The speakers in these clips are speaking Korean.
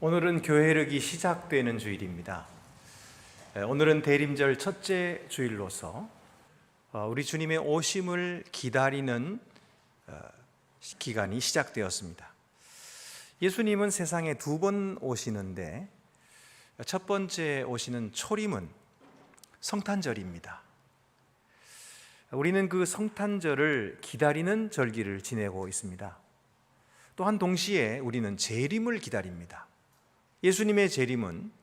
오늘은 교회력이 시작되는 주일입니다. 오늘은 대림절 첫째 주일로서 우리 주님의 오심을 기다리는 기간이 시작되었습니다. 예수님은 세상에 두 번 오시는데 첫 번째 오시는 초림은 성탄절입니다. 우리는 그 성탄절을 기다리는 절기를 지내고 있습니다. 또한 동시에 우리는 재림을 기다립니다. 예수님의 재림은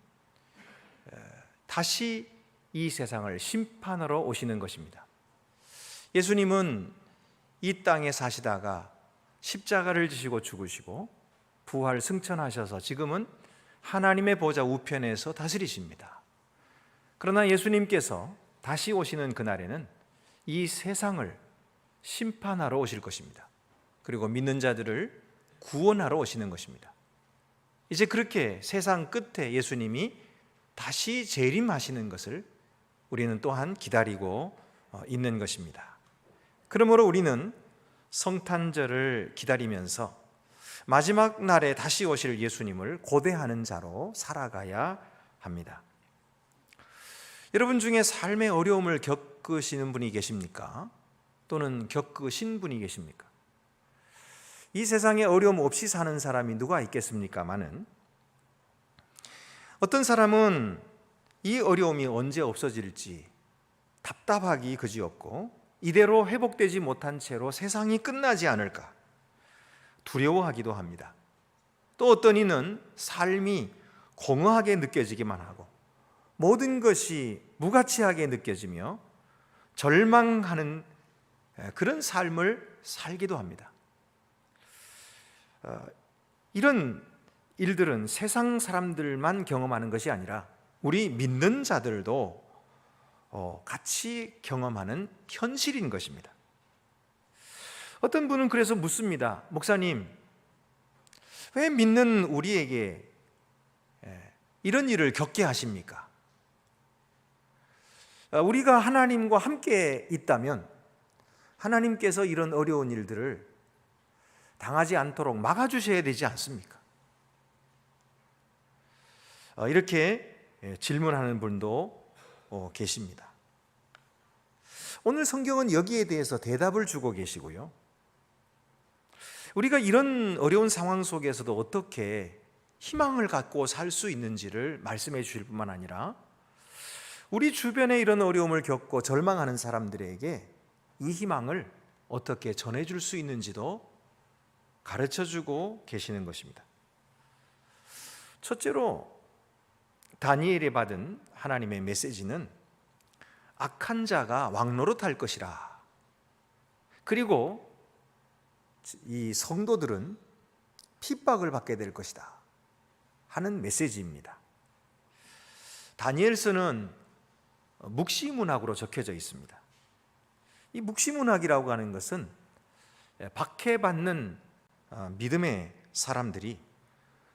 다시 이 세상을 심판하러 오시는 것입니다. 예수님은 이 땅에 사시다가 십자가를 지시고 죽으시고 부활 승천하셔서 지금은 하나님의 보좌 우편에서 다스리십니다. 그러나 예수님께서 다시 오시는 그날에는 이 세상을 심판하러 오실 것입니다. 그리고 믿는 자들을 구원하러 오시는 것입니다. 이제 그렇게 세상 끝에 예수님이 다시 재림하시는 것을 우리는 또한 기다리고 있는 것입니다. 그러므로 우리는 성탄절을 기다리면서 마지막 날에 다시 오실 예수님을 고대하는 자로 살아가야 합니다. 여러분 중에 삶의 어려움을 겪으시는 분이 계십니까? 또는 겪으신 분이 계십니까? 이 세상에 어려움 없이 사는 사람이 누가 있겠습니까마는 어떤 사람은 이 어려움이 언제 없어질지 답답하기 그지없고 이대로 회복되지 못한 채로 세상이 끝나지 않을까 두려워하기도 합니다. 또 어떤 이는 삶이 공허하게 느껴지기만 하고 모든 것이 무가치하게 느껴지며 절망하는 그런 삶을 살기도 합니다. 이런 일들은 세상 사람들만 경험하는 것이 아니라 우리 믿는 자들도 같이 경험하는 현실인 것입니다. 어떤 분은 그래서 묻습니다. 목사님, 왜 믿는 우리에게 이런 일을 겪게 하십니까? 우리가 하나님과 함께 있다면 하나님께서 이런 어려운 일들을 당하지 않도록 막아주셔야 되지 않습니까? 이렇게 질문하는 분도 계십니다. 오늘 성경은 여기에 대해서 대답을 주고 계시고요. 우리가 이런 어려운 상황 속에서도 어떻게 희망을 갖고 살 수 있는지를 말씀해 주실 뿐만 아니라 우리 주변에 이런 어려움을 겪고 절망하는 사람들에게 이 희망을 어떻게 전해줄 수 있는지도 가르쳐주고 계시는 것입니다. 첫째로 다니엘이 받은 하나님의 메시지는 악한 자가 왕노릇할 것이라. 그리고 이 성도들은 핍박을 받게 될 것이다 하는 메시지입니다. 다니엘서는 묵시문학으로 적혀져 있습니다. 이 묵시문학이라고 하는 것은 박해받는 믿음의 사람들이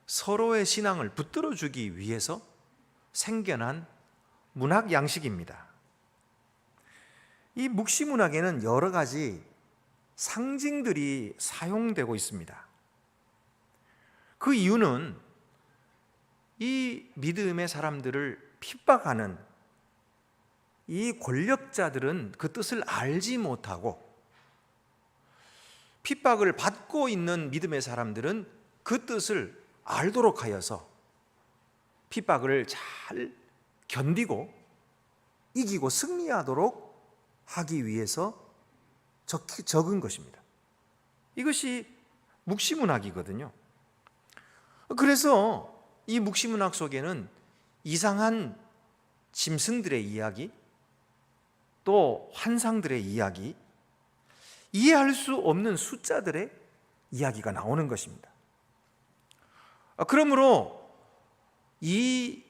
서로의 신앙을 붙들어주기 위해서 생겨난 문학 양식입니다. 이 묵시문학에는 여러 가지 상징들이 사용되고 있습니다. 그 이유는 이 믿음의 사람들을 핍박하는 이 권력자들은 그 뜻을 알지 못하고 핍박을 받고 있는 믿음의 사람들은 그 뜻을 알도록 하여서 핍박을 잘 견디고 이기고 승리하도록 하기 위해서 적은 것입니다. 이것이 묵시문학이거든요. 그래서 이 묵시문학 속에는 이상한 짐승들의 이야기, 또 환상들의 이야기, 이해할 수 없는 숫자들의 이야기가 나오는 것입니다. 그러므로 이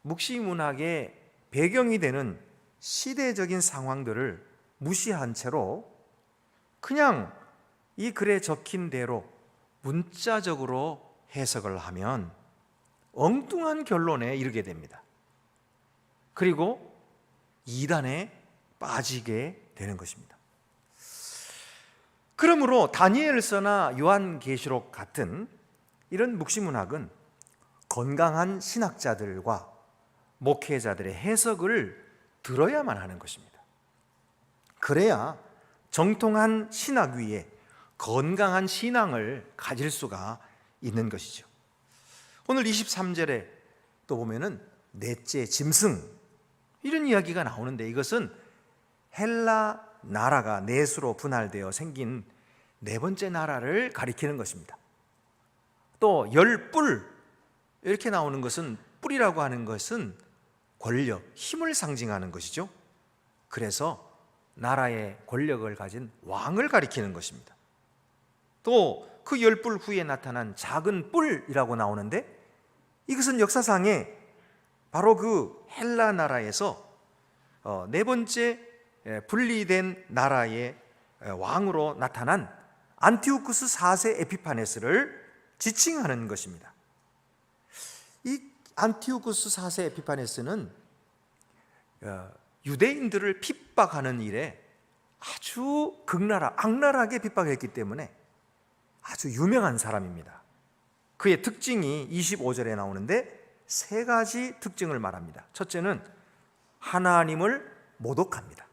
묵시문학의 배경이 되는 시대적인 상황들을 무시한 채로 그냥 이 글에 적힌 대로 문자적으로 해석을 하면 엉뚱한 결론에 이르게 됩니다. 그리고 이단에 빠지게 되는 것입니다. 그러므로 다니엘서나 요한계시록 같은 이런 묵시문학은 건강한 신학자들과 목회자들의 해석을 들어야만 하는 것입니다. 그래야 정통한 신학 위에 건강한 신앙을 가질 수가 있는 것이죠. 오늘 23절에 또 보면은 넷째 짐승, 이런 이야기가 나오는데, 이것은 헬라 나라가 넷으로 분할되어 생긴 네 번째 나라를 가리키는 것입니다. 또 열뿔, 이렇게 나오는 것은, 뿔이라고 하는 것은 권력, 힘을 상징하는 것이죠. 그래서 나라의 권력을 가진 왕을 가리키는 것입니다. 또 그 열뿔 후에 나타난 작은 뿔이라고 나오는데, 이것은 역사상에 바로 그 헬라 나라에서 네 번째 분리된 나라의 왕으로 나타난 안티오쿠스 4세 에피파네스를 지칭하는 것입니다. 이 안티오쿠스 4세 에피파네스는 유대인들을 핍박하는 일에 아주 악랄하게 핍박했기 때문에 아주 유명한 사람입니다. 그의 특징이 25절에 나오는데 세 가지 특징을 말합니다. 첫째는 하나님을 모독합니다.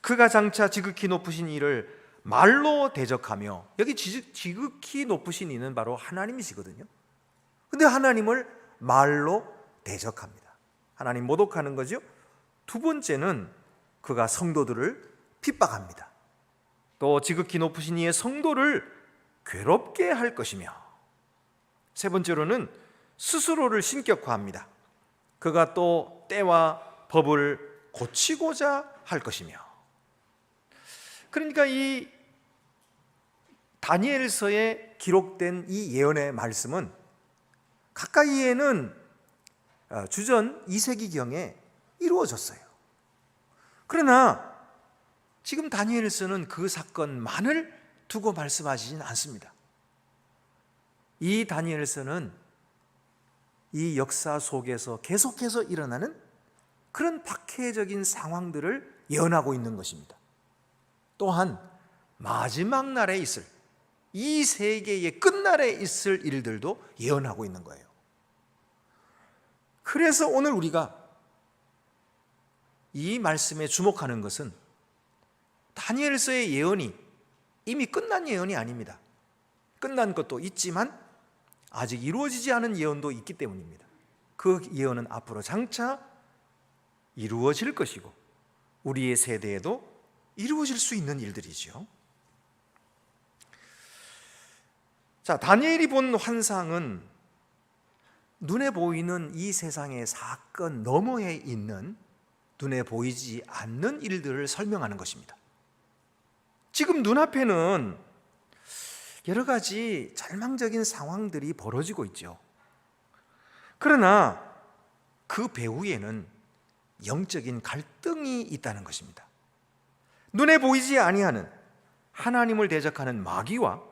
그가 장차 지극히 높으신 이를 말로 대적하며, 여기 지극히 높으신 이는 바로 하나님이시거든요. 근데 하나님을 말로 대적합니다. 하나님 모독하는 거죠. 두 번째는 그가 성도들을 핍박합니다. 또 지극히 높으신 이의 성도를 괴롭게 할 것이며, 세 번째로는 스스로를 신격화합니다. 그가 또 때와 법을 고치고자 할 것이며. 그러니까 이 다니엘서에 기록된 이 예언의 말씀은 가까이에는 주전 2세기경에 이루어졌어요. 그러나 지금 다니엘서는 그 사건만을 두고 말씀하시진 않습니다. 이 다니엘서는 이 역사 속에서 계속해서 일어나는 그런 박해적인 상황들을 예언하고 있는 것입니다. 또한 마지막 날에 있을, 이 세계의 끝날에 있을 일들도 예언하고 있는 거예요. 그래서 오늘 우리가 이 말씀에 주목하는 것은 다니엘서의 예언이 이미 끝난 예언이 아닙니다. 끝난 것도 있지만 아직 이루어지지 않은 예언도 있기 때문입니다. 그 예언은 앞으로 장차 이루어질 것이고 우리의 세대에도 이루어질 수 있는 일들이죠. 자, 다니엘이 본 환상은 눈에 보이는 이 세상의 사건 너머에 있는 눈에 보이지 않는 일들을 설명하는 것입니다. 지금 눈앞에는 여러 가지 절망적인 상황들이 벌어지고 있죠. 그러나 그 배후에는 영적인 갈등이 있다는 것입니다. 눈에 보이지 아니하는 하나님을 대적하는 마귀와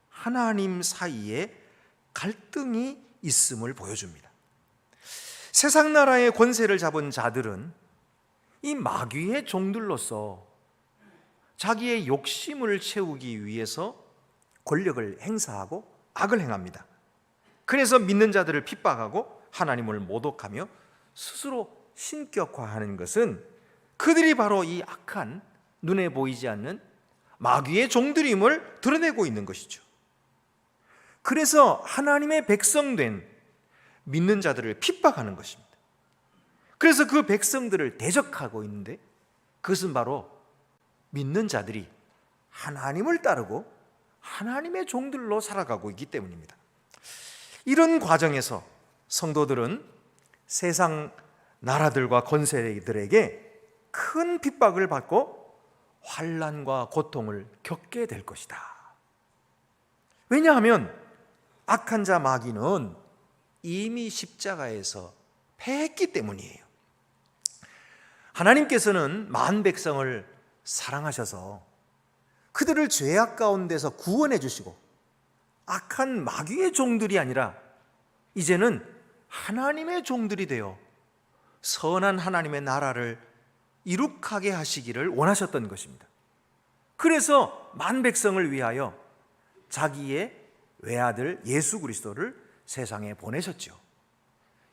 하나님 사이에 갈등이 있음을 보여줍니다. 세상 나라의 권세를 잡은 자들은 이 마귀의 종들로서 자기의 욕심을 채우기 위해서 권력을 행사하고 악을 행합니다. 그래서 믿는 자들을 핍박하고 하나님을 모독하며 스스로 신격화하는 것은 그들이 바로 이 악한 눈에 보이지 않는 마귀의 종들임을 드러내고 있는 것이죠. 그래서 하나님의 백성된 믿는 자들을 핍박하는 것입니다. 그래서 그 백성들을 대적하고 있는데, 그것은 바로 믿는 자들이 하나님을 따르고 하나님의 종들로 살아가고 있기 때문입니다. 이런 과정에서 성도들은 세상 나라들과 권세들에게 큰 핍박을 받고 환난과 고통을 겪게 될 것이다. 왜냐하면 악한 자 마귀는 이미 십자가에서 패했기 때문이에요. 하나님께서는 만 백성을 사랑하셔서 그들을 죄악 가운데서 구원해 주시고 악한 마귀의 종들이 아니라 이제는 하나님의 종들이 되어 선한 하나님의 나라를 이룩하게 하시기를 원하셨던 것입니다. 그래서 만 백성을 위하여 자기의 외아들 예수 그리스도를 세상에 보내셨죠.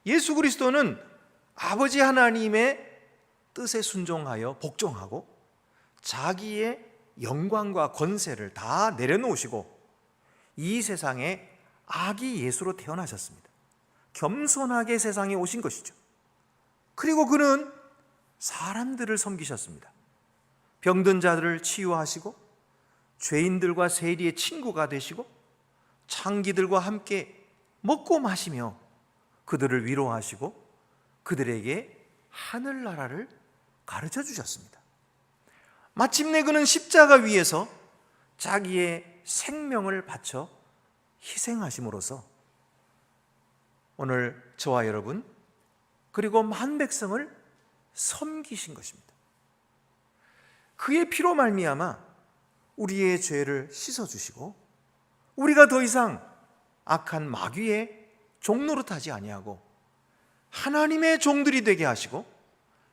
예수 그리스도는 아버지 하나님의 뜻에 순종하여 복종하고 자기의 영광과 권세를 다 내려놓으시고 이 세상에 아기 예수로 태어나셨습니다. 겸손하게 세상에 오신 것이죠. 그리고 그는 사람들을 섬기셨습니다. 병든 자들을 치유하시고 죄인들과 세리의 친구가 되시고 창기들과 함께 먹고 마시며 그들을 위로하시고 그들에게 하늘나라를 가르쳐 주셨습니다. 마침내 그는 십자가 위에서 자기의 생명을 바쳐 희생하심으로써 오늘 저와 여러분 그리고 만 백성을 섬기신 것입니다. 그의 피로 말미암아 우리의 죄를 씻어주시고 우리가 더 이상 악한 마귀의 종노릇하지 아니하고 하나님의 종들이 되게 하시고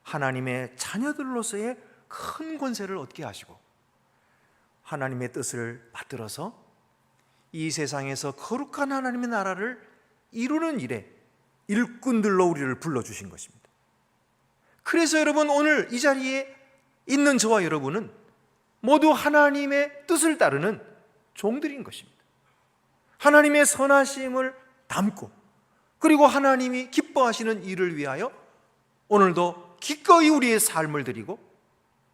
하나님의 자녀들로서의 큰 권세를 얻게 하시고 하나님의 뜻을 받들어서 이 세상에서 거룩한 하나님의 나라를 이루는 일에 일꾼들로 우리를 불러주신 것입니다. 그래서 여러분 오늘 이 자리에 있는 저와 여러분은 모두 하나님의 뜻을 따르는 종들인 것입니다. 하나님의 선하심을 담고 그리고 하나님이 기뻐하시는 일을 위하여 오늘도 기꺼이 우리의 삶을 드리고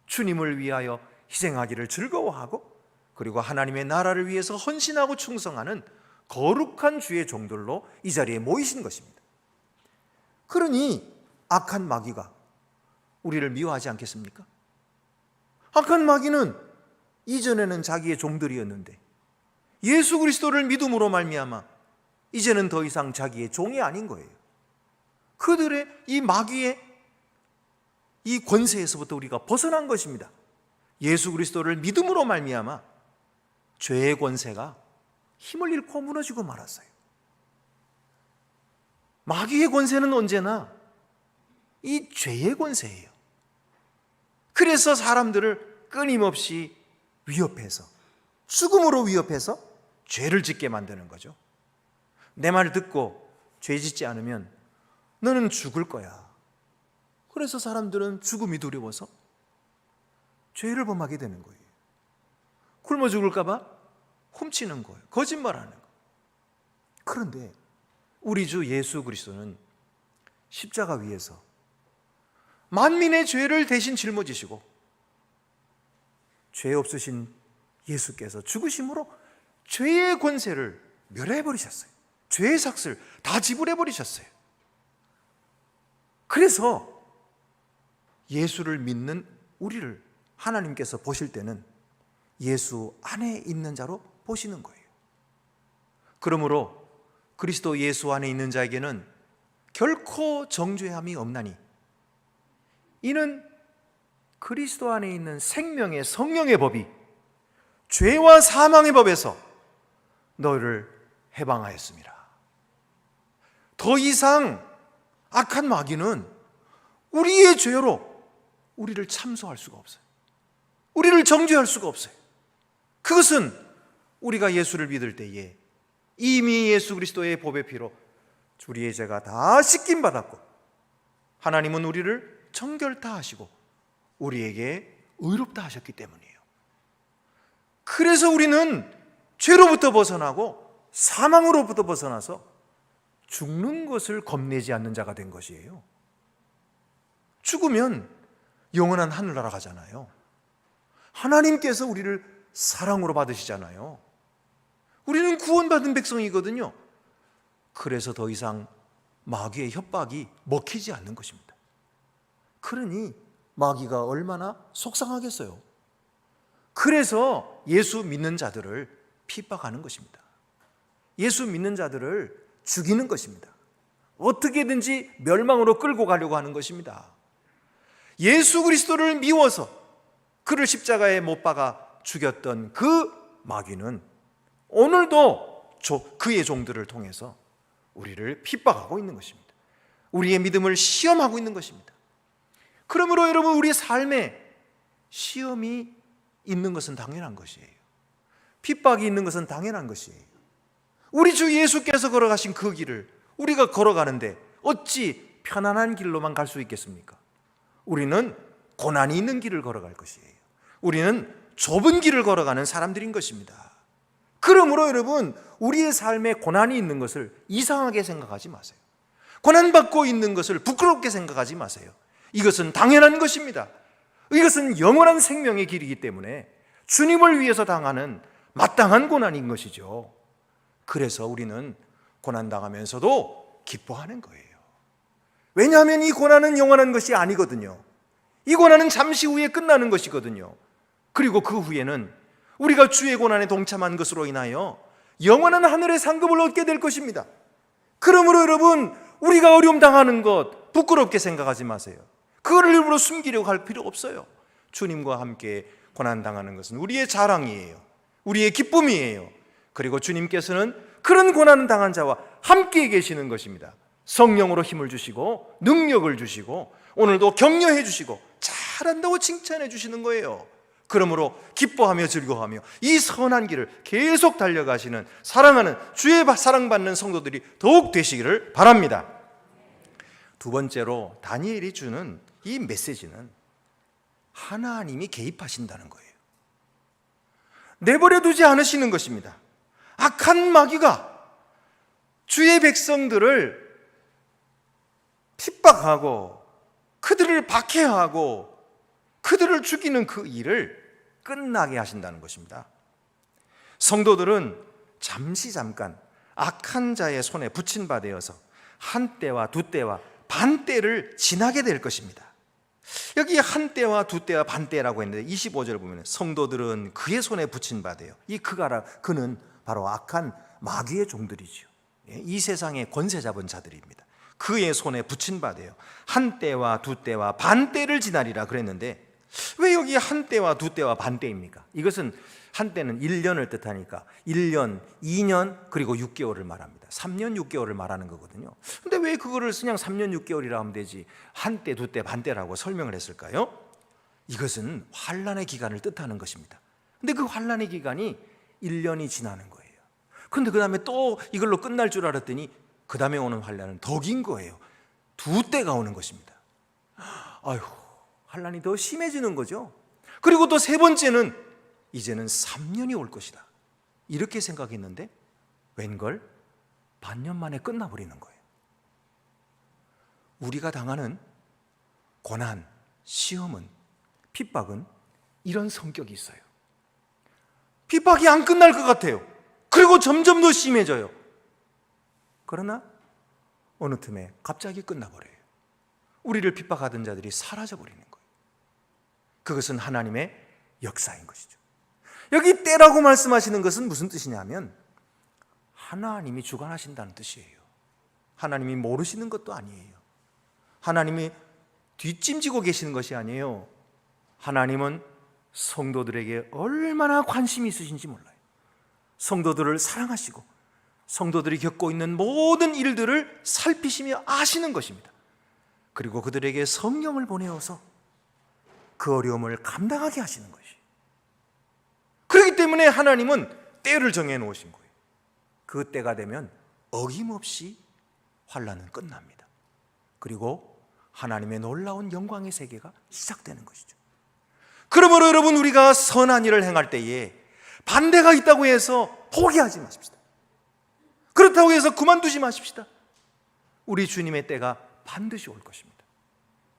주님을 위하여 희생하기를 즐거워하고 그리고 하나님의 나라를 위해서 헌신하고 충성하는 거룩한 주의 종들로 이 자리에 모이신 것입니다. 그러니 악한 마귀가 우리를 미워하지 않겠습니까? 악한 마귀는 이전에는 자기의 종들이었는데 예수 그리스도를 믿음으로 말미암아 이제는 더 이상 자기의 종이 아닌 거예요. 그들의 이 마귀의 이 권세에서부터 우리가 벗어난 것입니다. 예수 그리스도를 믿음으로 말미암아 죄의 권세가 힘을 잃고 무너지고 말았어요. 마귀의 권세는 언제나 이 죄의 권세예요. 그래서 사람들을 끊임없이 위협해서 죽음으로 위협해서 죄를 짓게 만드는 거죠. 내 말 듣고 죄 짓지 않으면 너는 죽을 거야. 그래서 사람들은 죽음이 두려워서 죄를 범하게 되는 거예요. 굶어 죽을까 봐 훔치는 거예요. 거짓말하는 거예요. 그런데 우리 주 예수 그리스도는 십자가 위에서 만민의 죄를 대신 짊어지시고 죄 없으신 예수께서 죽으심으로 죄의 권세를 멸해버리셨어요. 죄의 삭을 다 지불해버리셨어요. 그래서 예수를 믿는 우리를 하나님께서 보실 때는 예수 안에 있는 자로 보시는 거예요. 그러므로 그리스도 예수 안에 있는 자에게는 결코 정죄함이 없나니 이는 그리스도 안에 있는 생명의 성령의 법이 죄와 사망의 법에서 너를 해방하였습니다. 더 이상 악한 마귀는 우리의 죄로 우리를 참소할 수가 없어요. 우리를 정죄할 수가 없어요. 그것은 우리가 예수를 믿을 때에 이미 예수 그리스도의 보배 피로 우리의 죄가 다 씻김 받았고 하나님은 우리를 정결다 하시고 우리에게 의롭다 하셨기 때문이에요. 그래서 우리는 죄로부터 벗어나고 사망으로부터 벗어나서 죽는 것을 겁내지 않는 자가 된 것이에요. 죽으면 영원한 하늘나라 가잖아요. 하나님께서 우리를 사랑으로 받으시잖아요. 우리는 구원받은 백성이거든요. 그래서 더 이상 마귀의 협박이 먹히지 않는 것입니다. 그러니 마귀가 얼마나 속상하겠어요. 그래서 예수 믿는 자들을 핍박하는 것입니다. 예수 믿는 자들을 죽이는 것입니다. 어떻게든지 멸망으로 끌고 가려고 하는 것입니다. 예수 그리스도를 미워서 그를 십자가에 못 박아 죽였던 그 마귀는 오늘도 그의 종들을 통해서 우리를 핍박하고 있는 것입니다. 우리의 믿음을 시험하고 있는 것입니다. 그러므로 여러분 우리 삶에 시험이 있는 것은 당연한 것이에요. 핍박이 있는 것은 당연한 것이에요. 우리 주 예수께서 걸어가신 그 길을 우리가 걸어가는데 어찌 편안한 길로만 갈 수 있겠습니까? 우리는 고난이 있는 길을 걸어갈 것이에요. 우리는 좁은 길을 걸어가는 사람들인 것입니다. 그러므로 여러분, 우리의 삶에 고난이 있는 것을 이상하게 생각하지 마세요. 고난받고 있는 것을 부끄럽게 생각하지 마세요. 이것은 당연한 것입니다. 이것은 영원한 생명의 길이기 때문에 주님을 위해서 당하는 마땅한 고난인 것이죠. 그래서 우리는 고난당하면서도 기뻐하는 거예요. 왜냐하면 이 고난은 영원한 것이 아니거든요. 이 고난은 잠시 후에 끝나는 것이거든요. 그리고 그 후에는 우리가 주의 고난에 동참한 것으로 인하여 영원한 하늘의 상급을 얻게 될 것입니다. 그러므로 여러분, 우리가 어려움 당하는 것 부끄럽게 생각하지 마세요. 그거를 일부러 숨기려고 할 필요 없어요. 주님과 함께 고난당하는 것은 우리의 자랑이에요. 우리의 기쁨이에요. 그리고 주님께서는 그런 고난 당한 자와 함께 계시는 것입니다. 성령으로 힘을 주시고 능력을 주시고 오늘도 격려해 주시고 잘한다고 칭찬해 주시는 거예요. 그러므로 기뻐하며 즐거워하며 이 선한 길을 계속 달려가시는 사랑하는 주의 사랑받는 성도들이 더욱 되시기를 바랍니다. 두 번째로 다니엘이 주는 이 메시지는 하나님이 개입하신다는 거예요. 내버려 두지 않으시는 것입니다. 악한 마귀가 주의 백성들을 핍박하고 그들을 박해하고 그들을 죽이는 그 일을 끝나게 하신다는 것입니다. 성도들은 잠깐 악한 자의 손에 붙인 바 되어서 한 때와 두 때와 반 때를 지나게 될 것입니다. 여기 한 때와 두 때와 반 때라고 했는데 25절을 보면 성도들은 그의 손에 붙인 바 돼요. 이 그는 바로 악한 마귀의 종들이죠. 이 세상의 권세 잡은 자들입니다. 그의 손에 붙인 바 돼요. 한 때와 두 때와 반 때를 지나리라 그랬는데 왜 여기 한 때와 두 때와 반 때입니까? 이것은 한 때는 1년을 뜻하니까 1년, 2년 그리고 6개월을 말합니다. 3년 6개월을 말하는 거거든요. 근데 왜 그거를 그냥 3년 6개월이라 하면 되지 한 때, 두 때, 반 때라고 설명을 했을까요? 이것은 환난의 기간을 뜻하는 것입니다. 근데 그 환난의 기간이 1년이 지나는 거예요. 근데 그 다음에 또 이걸로 끝날 줄 알았더니 그 다음에 오는 환난은 더 긴 거예요. 두 때가 오는 것입니다. 아휴, 환난이 더 심해지는 거죠. 그리고 또 세 번째는 이제는 3년이 올 것이다. 이렇게 생각했는데 웬걸 반년 만에 끝나버리는 거예요. 우리가 당하는 고난, 시험은, 핍박은 이런 성격이 있어요. 핍박이 안 끝날 것 같아요. 그리고 점점 더 심해져요. 그러나 어느 틈에 갑자기 끝나버려요. 우리를 핍박하던 자들이 사라져버리는 거예요. 그것은 하나님의 역사인 것이죠. 여기 때라고 말씀하시는 것은 무슨 뜻이냐면 하나님이 주관하신다는 뜻이에요. 하나님이 모르시는 것도 아니에요. 하나님이 뒷짐지고 계시는 것이 아니에요. 하나님은 성도들에게 얼마나 관심이 있으신지 몰라요. 성도들을 사랑하시고 성도들이 겪고 있는 모든 일들을 살피시며 아시는 것입니다. 그리고 그들에게 성령을 보내어서 그 어려움을 감당하게 하시는 것이에요. 그렇기 때문에 하나님은 때를 정해 놓으신 거예요. 그 때가 되면 어김없이 환난은 끝납니다. 그리고 하나님의 놀라운 영광의 세계가 시작되는 것이죠. 그러므로 여러분, 우리가 선한 일을 행할 때에 반대가 있다고 해서 포기하지 마십시다. 그렇다고 해서 그만두지 마십시다. 우리 주님의 때가 반드시 올 것입니다.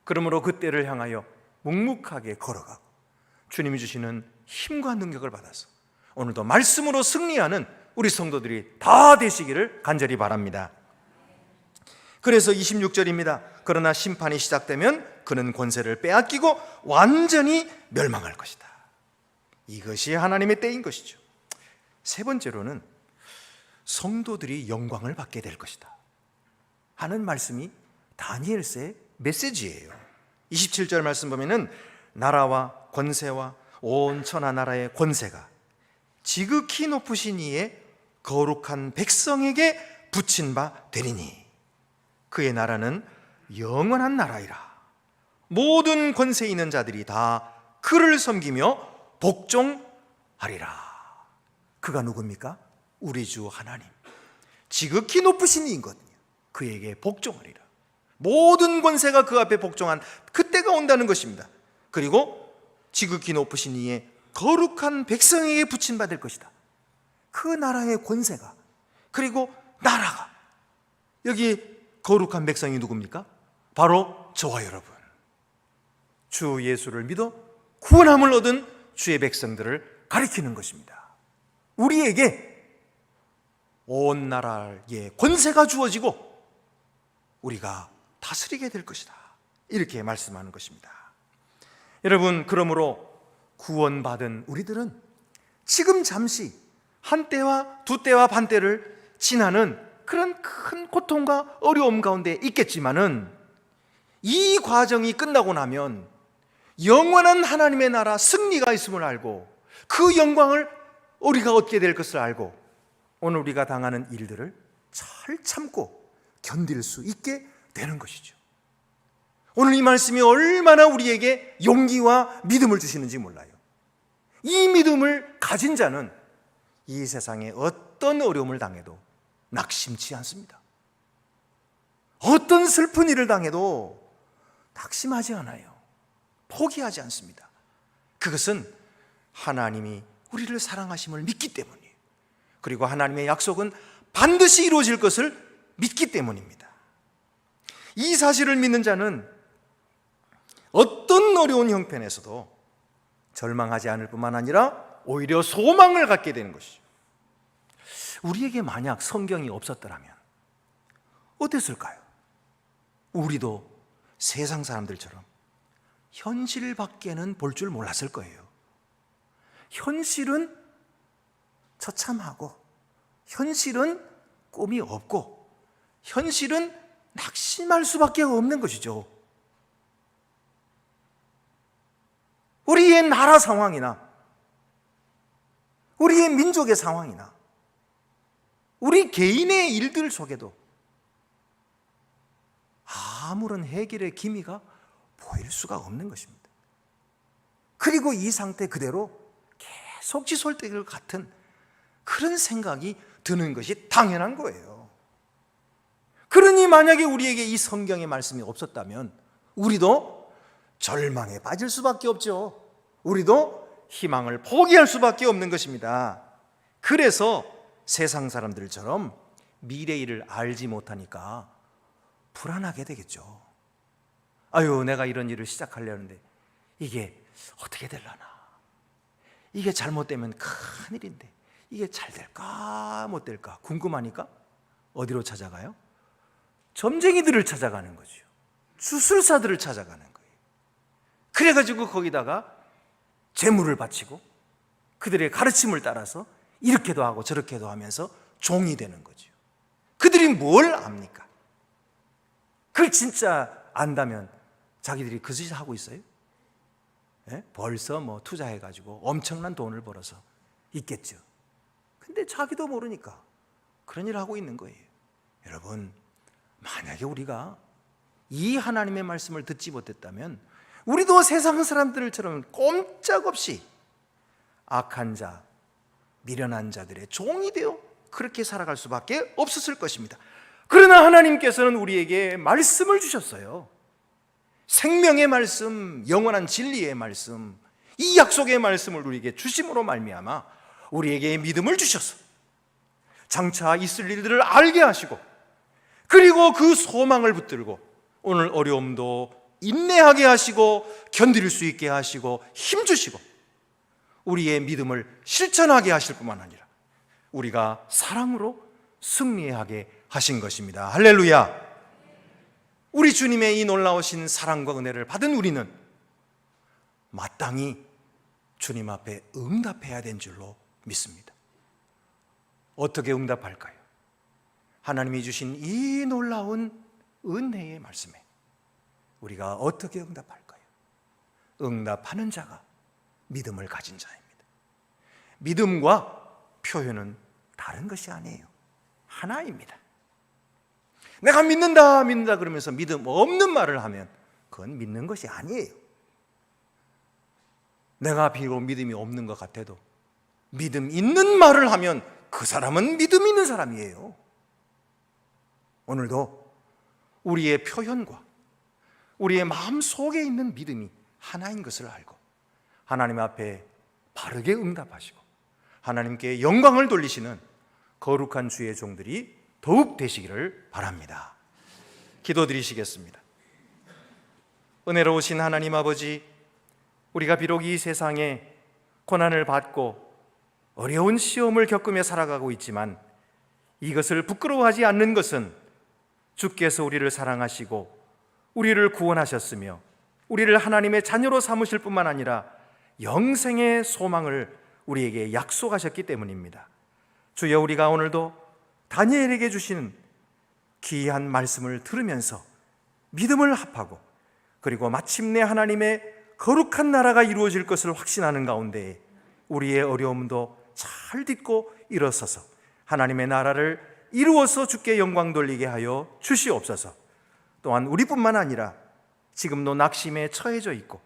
그러므로 그 때를 향하여 묵묵하게 걸어가고 주님이 주시는 힘과 능력을 받아서 오늘도 말씀으로 승리하는 우리 성도들이 다 되시기를 간절히 바랍니다. 그래서 26절입니다. 그러나 심판이 시작되면 그는 권세를 빼앗기고 완전히 멸망할 것이다. 이것이 하나님의 때인 것이죠. 세 번째로는 성도들이 영광을 받게 될 것이다 하는 말씀이 다니엘서의 메시지예요. 27절 말씀 보면은 나라와 권세와 온 천하 나라의 권세가 지극히 높으신 이의 거룩한 백성에게 붙인 바 되리니 그의 나라는 영원한 나라이라. 모든 권세 있는 자들이 다 그를 섬기며 복종하리라. 그가 누굽니까? 우리 주 하나님, 지극히 높으신 이거든요. 그에게 복종하리라. 모든 권세가 그 앞에 복종한 그때가 온다는 것입니다. 그리고 지극히 높으신 이의 거룩한 백성에게 붙임받을 것이다. 그 나라의 권세가, 그리고 나라가, 여기 거룩한 백성이 누굽니까? 바로 저와 여러분, 주 예수를 믿어 구원함을 얻은 주의 백성들을 가리키는 것입니다. 우리에게 온 나라의 권세가 주어지고 우리가 다스리게 될 것이다, 이렇게 말씀하는 것입니다. 여러분, 그러므로 구원받은 우리들은 지금 잠시 한때와 두때와 반때를 지나는 그런 큰 고통과 어려움 가운데 있겠지만은 이 과정이 끝나고 나면 영원한 하나님의 나라 승리가 있음을 알고 그 영광을 우리가 얻게 될 것을 알고 오늘 우리가 당하는 일들을 잘 참고 견딜 수 있게 되는 것이죠. 오늘 이 말씀이 얼마나 우리에게 용기와 믿음을 주시는지 몰라요. 이 믿음을 가진 자는 이 세상에 어떤 어려움을 당해도 낙심치 않습니다. 어떤 슬픈 일을 당해도 낙심하지 않아요. 포기하지 않습니다. 그것은 하나님이 우리를 사랑하심을 믿기 때문이에요. 그리고 하나님의 약속은 반드시 이루어질 것을 믿기 때문입니다. 이 사실을 믿는 자는 어떤 어려운 형편에서도 절망하지 않을 뿐만 아니라 오히려 소망을 갖게 되는 것이죠. 우리에게 만약 성경이 없었더라면 어땠을까요? 우리도 세상 사람들처럼 현실밖에는 볼 줄 몰랐을 거예요. 현실은 처참하고, 현실은 꿈이 없고, 현실은 낙심할 수밖에 없는 것이죠. 우리의 나라 상황이나 우리의 민족의 상황이나 우리 개인의 일들 속에도 아무런 해결의 기미가 보일 수가 없는 것입니다. 그리고 이 상태 그대로 계속 지속될 것 같은 그런 생각이 드는 것이 당연한 거예요. 그러니 만약에 우리에게 이 성경의 말씀이 없었다면 우리도 절망에 빠질 수밖에 없죠. 우리도 희망을 포기할 수밖에 없는 것입니다. 그래서 세상 사람들처럼 미래일을 알지 못하니까 불안하게 되겠죠. 아유, 내가 이런 일을 시작하려는데 이게 어떻게 되려나, 이게 잘못되면 큰일인데 이게 잘 될까 못 될까 궁금하니까 어디로 찾아가요? 점쟁이들을 찾아가는 거죠. 주술사들을 찾아가는 거예요. 그래가지고 거기다가 재물을 바치고 그들의 가르침을 따라서 이렇게도 하고 저렇게도 하면서 종이 되는 거죠. 그들이 뭘 압니까? 그걸 진짜 안다면 자기들이 그 짓을 하고 있어요? 예? 벌써 뭐 투자해가지고 엄청난 돈을 벌어서 있겠죠. 근데 자기도 모르니까 그런 일을 하고 있는 거예요. 여러분, 만약에 우리가 이 하나님의 말씀을 듣지 못했다면 우리도 세상 사람들처럼 꼼짝없이 악한 자, 미련한 자들의 종이 되어 그렇게 살아갈 수밖에 없었을 것입니다. 그러나 하나님께서는 우리에게 말씀을 주셨어요. 생명의 말씀, 영원한 진리의 말씀, 이 약속의 말씀을 우리에게 주심으로 말미암아 우리에게 믿음을 주셔서 장차 있을 일들을 알게 하시고, 그리고 그 소망을 붙들고 오늘 어려움도 인내하게 하시고 견딜 수 있게 하시고 힘주시고 우리의 믿음을 실천하게 하실 뿐만 아니라 우리가 사랑으로 승리하게 하신 것입니다. 할렐루야. 우리 주님의 이 놀라우신 사랑과 은혜를 받은 우리는 마땅히 주님 앞에 응답해야 된 줄로 믿습니다. 어떻게 응답할까요? 하나님이 주신 이 놀라운 은혜의 말씀에 우리가 어떻게 응답할까요? 응답하는 자가 믿음을 가진 자입니다. 믿음과 표현은 다른 것이 아니에요. 하나입니다. 내가 믿는다 그러면서 믿음 없는 말을 하면 그건 믿는 것이 아니에요. 내가 비록 믿음이 없는 것 같아도 믿음 있는 말을 하면 그 사람은 믿음 있는 사람이에요. 오늘도 우리의 표현과 우리의 마음 속에 있는 믿음이 하나인 것을 알고 하나님 앞에 바르게 응답하시고 하나님께 영광을 돌리시는 거룩한 주의 종들이 더욱 되시기를 바랍니다. 기도드리시겠습니다. 은혜로우신 하나님 아버지, 우리가 비록 이 세상에 고난을 받고 어려운 시험을 겪으며 살아가고 있지만 이것을 부끄러워하지 않는 것은 주께서 우리를 사랑하시고 우리를 구원하셨으며 우리를 하나님의 자녀로 삼으실 뿐만 아니라 영생의 소망을 우리에게 약속하셨기 때문입니다. 주여, 우리가 오늘도 다니엘에게 주시는 귀한 말씀을 들으면서 믿음을 합하고 그리고 마침내 하나님의 거룩한 나라가 이루어질 것을 확신하는 가운데 우리의 어려움도 잘 딛고 일어서서 하나님의 나라를 이루어서 주께 영광 돌리게 하여 주시옵소서. 또한 우리뿐만 아니라 지금도 낙심에 처해져 있고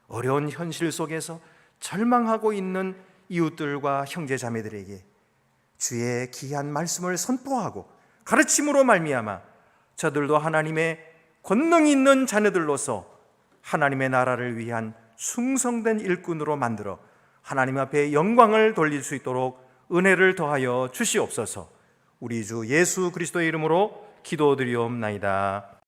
어려운 현실 속에서 절망하고 있는 이웃들과 형제자매들에게 주의 귀한 말씀을 선포하고 가르침으로 말미암아 저들도 하나님의 권능 있는 자녀들로서 하나님의 나라를 위한 충성된 일꾼으로 만들어 하나님 앞에 영광을 돌릴 수 있도록 은혜를 더하여 주시옵소서. 우리 주 예수 그리스도의 이름으로 기도드리옵나이다.